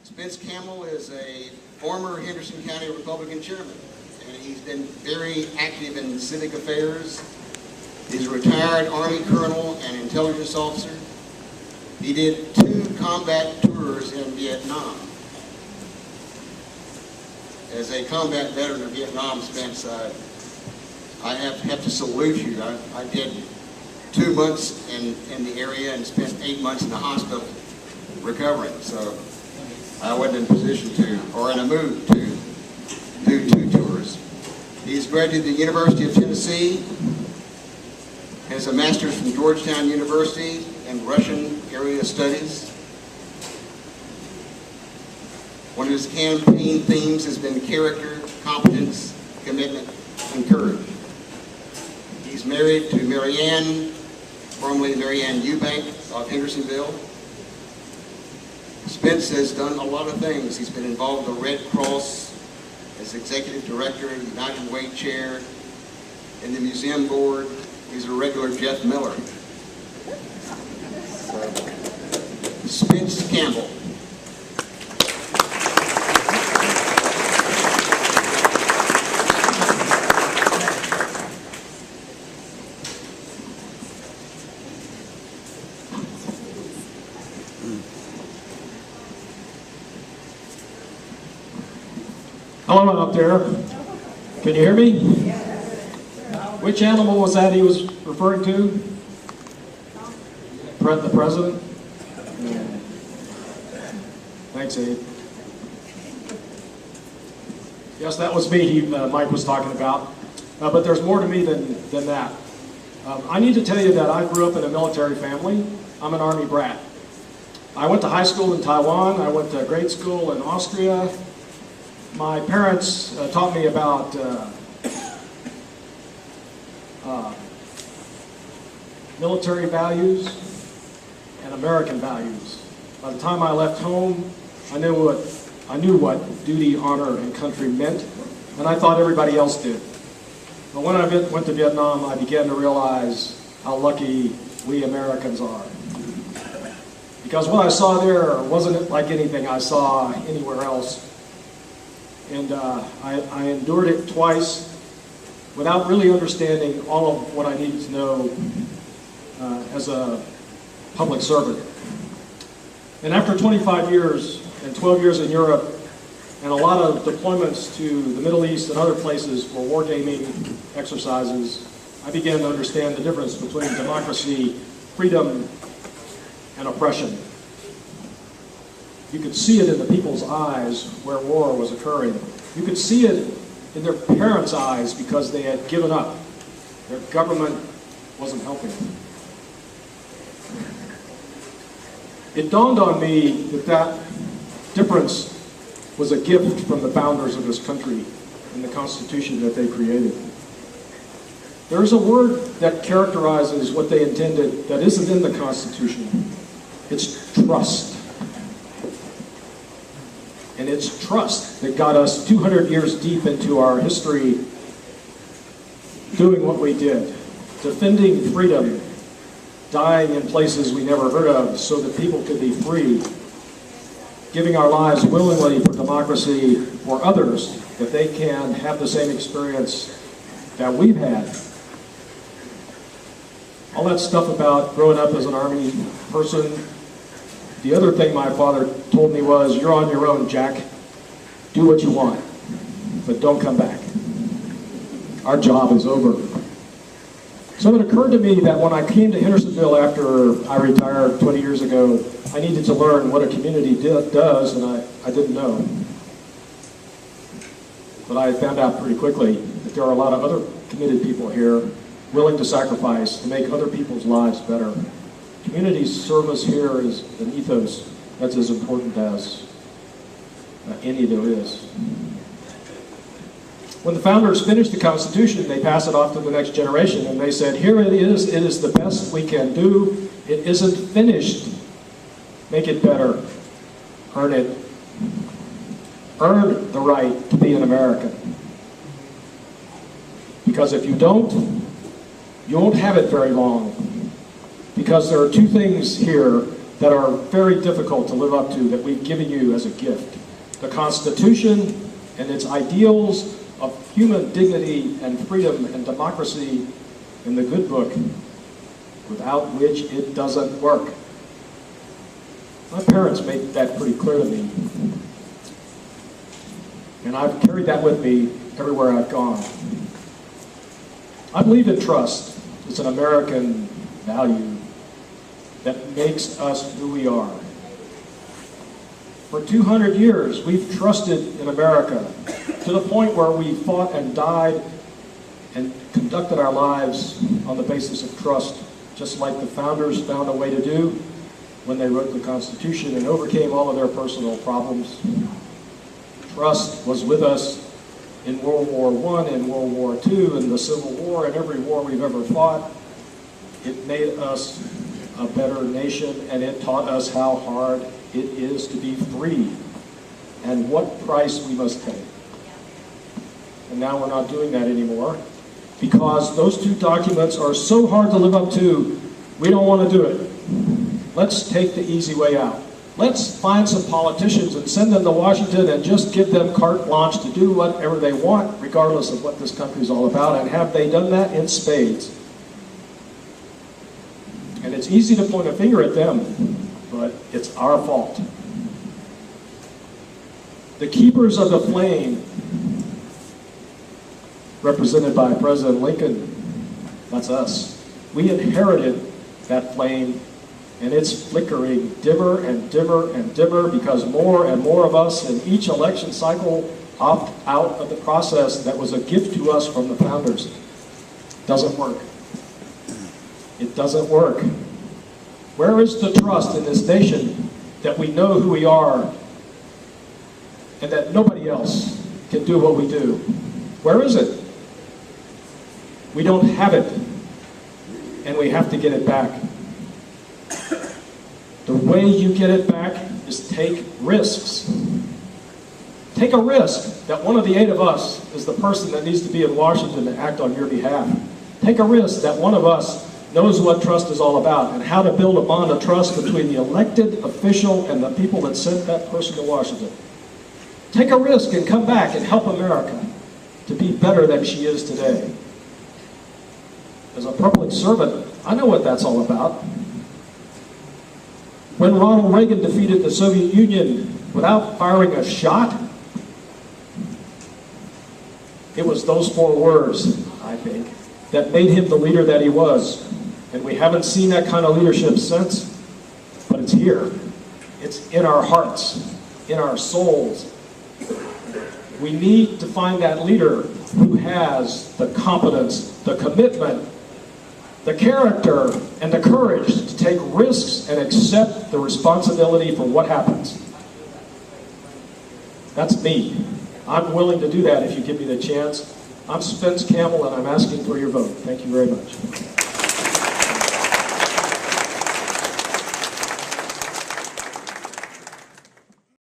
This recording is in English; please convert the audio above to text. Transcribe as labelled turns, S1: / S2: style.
S1: Spence Campbell is a former Henderson County Republican chairman, and he's been very active in civic affairs. He's a retired Army colonel and intelligence officer. He did 2 combat tours in Vietnam. As a combat veteran of Vietnam, Spence, I have to salute you. I did 2 months in the area and spent 8 months in the hospital recovering. So I wasn't in a position to, or in a mood to do 2 tours. He's graduated the University of Tennessee, has a master's from Georgetown University in Russian area studies. One of his campaign themes has been character, competence, commitment, and courage. He's married to Marianne, formerly Marianne Eubank of Hendersonville. Spence has done a lot of things. He's been involved with the Red Cross as executive director, United Way chair, in the museum board. He's a regular Jeff Miller. Spence Campbell.
S2: Hello up there. Can you hear me? Which animal was that he was referring to? The president? Thanks, Abe. Yes, that was me Mike was talking about. But there's more to me than that. I need to tell you that I grew up in a military family. I'm an Army brat. I went to high school in Taiwan. I went to grade school in Austria. My parents taught me about military values and American values. By the time I left home, I knew what duty, honor, and country meant, and I thought everybody else did. But when I went to Vietnam, I began to realize how lucky we Americans are. Because what I saw there wasn't like anything I saw anywhere else. And I endured it twice without really understanding all of what I needed to know as a public servant. And after 25 years and 12 years in Europe and a lot of deployments to the Middle East and other places for wargaming exercises, I began to understand the difference between democracy, freedom, and oppression. You could see it in the people's eyes where war was occurring. You could see it in their parents' eyes because they had given up. Their government wasn't helping them. It dawned on me that difference was a gift from the founders of this country and the Constitution that they created. There is a word that characterizes what they intended that isn't in the Constitution. It's trust. And it's trust that got us 200 years deep into our history doing what we did, defending freedom, dying in places we never heard of so that people could be free, giving our lives willingly for democracy for others, that they can have the same experience that we've had. All that stuff about growing up as an Army person. The other thing my father told me was, you're on your own, Jack. Do what you want, but don't come back. Our job is over. So it occurred to me that when I came to Hendersonville after I retired 20 years ago, I needed to learn what a community does, and I didn't know. But I found out pretty quickly that there are a lot of other committed people here willing to sacrifice to make other people's lives better. Community service here is an ethos that's as important as any there is. When the founders finished the Constitution, they passed it off to the next generation, and they said, here it is the best we can do. It isn't finished. Make it better. Earn it. Earn the right to be an American. Because if you don't, you won't have it very long. Because there are 2 things here that are very difficult to live up to that we've given you as a gift. The Constitution and its ideals of human dignity and freedom and democracy in the good book, without which it doesn't work. My parents made that pretty clear to me. And I've carried that with me everywhere I've gone. I believe in trust. It's an American value that makes us who we are. For 200 years, we've trusted in America to the point where we fought and died and conducted our lives on the basis of trust, just like the founders found a way to do when they wrote the Constitution and overcame all of their personal problems. Trust was with us in World War I, in World War II, in the Civil War, and every war we've ever fought. It made us a better nation, and it taught us how hard it is to be free and what price we must pay. And now we're not doing that anymore because those two documents are so hard to live up to, we don't want to do it. Let's take the easy way out. Let's find some politicians and send them to Washington and just give them carte blanche to do whatever they want, regardless of what this country's all about, and have they done that in spades. And it's easy to point a finger at them, but it's our fault. The keepers of the flame, represented by President Lincoln, that's us. We inherited that flame, and it's flickering dimmer and dimmer and dimmer because more and more of us in each election cycle opt out of the process that was a gift to us from the founders. Doesn't work. It doesn't work. Where is the trust in this nation that we know who we are and that nobody else can do what we do? Where is it? We don't have it, and we have to get it back. The way you get it back is take risks. Take a risk that one of the 8 of us is the person that needs to be in Washington to act on your behalf. Take a risk that one of us knows what trust is all about and how to build a bond of trust between the elected official and the people that sent that person to Washington. Take a risk and come back and help America to be better than she is today. As a public servant, I know what that's all about. When Ronald Reagan defeated the Soviet Union without firing a shot, it was those 4 words, I think, that made him the leader that he was. And we haven't seen that kind of leadership since, but it's here. It's in our hearts, in our souls. We need to find that leader who has the competence, the commitment, the character, and the courage to take risks and accept the responsibility for what happens. That's me. I'm willing to do that if you give me the chance. I'm Spence Campbell, and I'm asking for your vote. Thank you very much.